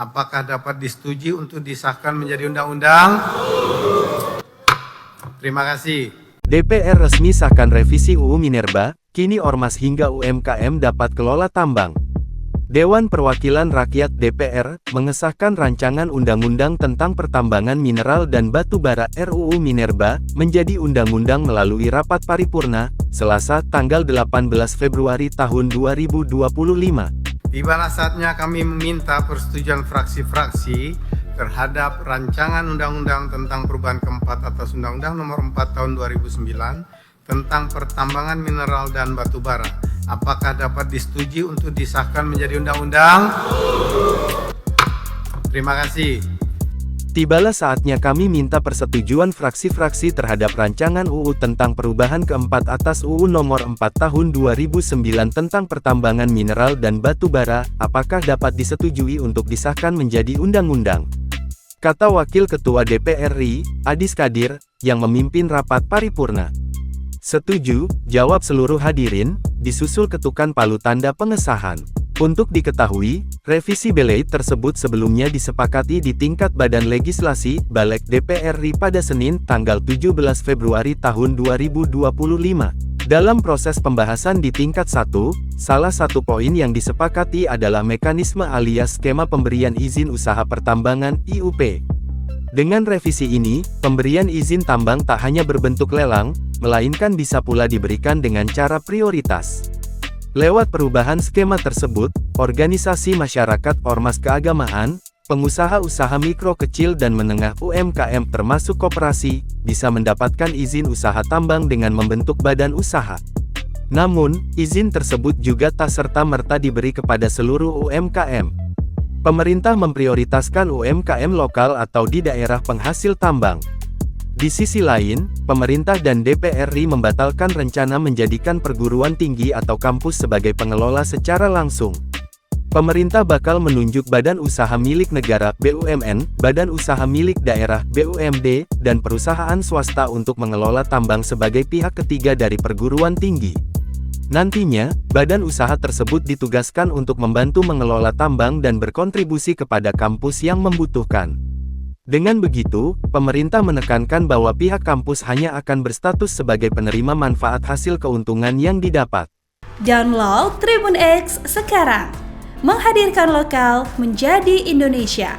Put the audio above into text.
Apakah dapat disetujui untuk disahkan menjadi undang-undang? Terima kasih. DPR resmi sahkan revisi UU Minerba, kini ormas hingga UMKM dapat kelola tambang. Dewan Perwakilan Rakyat DPR mengesahkan rancangan undang-undang tentang pertambangan mineral dan batu bara RUU Minerba menjadi undang-undang melalui rapat paripurna, Selasa tanggal 18 Februari tahun 2025. Tibalah saatnya kami meminta persetujuan fraksi-fraksi terhadap rancangan undang-undang tentang perubahan keempat atas Undang-Undang Nomor 4 Tahun 2009 tentang pertambangan mineral dan batu bara. Apakah dapat disetujui untuk disahkan menjadi undang-undang? Terima kasih. Tibalah saatnya kami minta persetujuan fraksi-fraksi terhadap rancangan UU tentang perubahan keempat atas UU Nomor 4 Tahun 2009 tentang pertambangan mineral dan batu bara. Apakah dapat disetujui untuk disahkan menjadi undang-undang? Kata Wakil Ketua DPR RI, Adis Kadir, yang memimpin rapat paripurna. Setuju, jawab seluruh hadirin, disusul ketukan palu tanda pengesahan. Untuk diketahui, revisi BLEI tersebut sebelumnya disepakati di tingkat Badan Legislasi, Balek DPR RI pada Senin, tanggal 17 Februari tahun 2025. Dalam proses pembahasan di tingkat 1, salah satu poin yang disepakati adalah mekanisme alias skema pemberian izin usaha pertambangan (IUP). Dengan revisi ini, pemberian izin tambang tak hanya berbentuk lelang, melainkan bisa pula diberikan dengan cara prioritas. Lewat perubahan skema tersebut, organisasi masyarakat ormas keagamaan, pengusaha usaha mikro kecil dan menengah UMKM termasuk koperasi, bisa mendapatkan izin usaha tambang dengan membentuk badan usaha. Namun, izin tersebut juga tak serta-merta diberi kepada seluruh UMKM. Pemerintah memprioritaskan UMKM lokal atau di daerah penghasil tambang. Di sisi lain, pemerintah dan DPR RI membatalkan rencana menjadikan perguruan tinggi atau kampus sebagai pengelola secara langsung. Pemerintah bakal menunjuk badan usaha milik negara (BUMN), badan usaha milik daerah (BUMD), dan perusahaan swasta untuk mengelola tambang sebagai pihak ketiga dari perguruan tinggi. Nantinya, badan usaha tersebut ditugaskan untuk membantu mengelola tambang dan berkontribusi kepada kampus yang membutuhkan. Dengan begitu, pemerintah menekankan bahwa pihak kampus hanya akan berstatus sebagai penerima manfaat hasil keuntungan yang didapat. Download Tribun X sekarang, menghadirkan lokal menjadi Indonesia.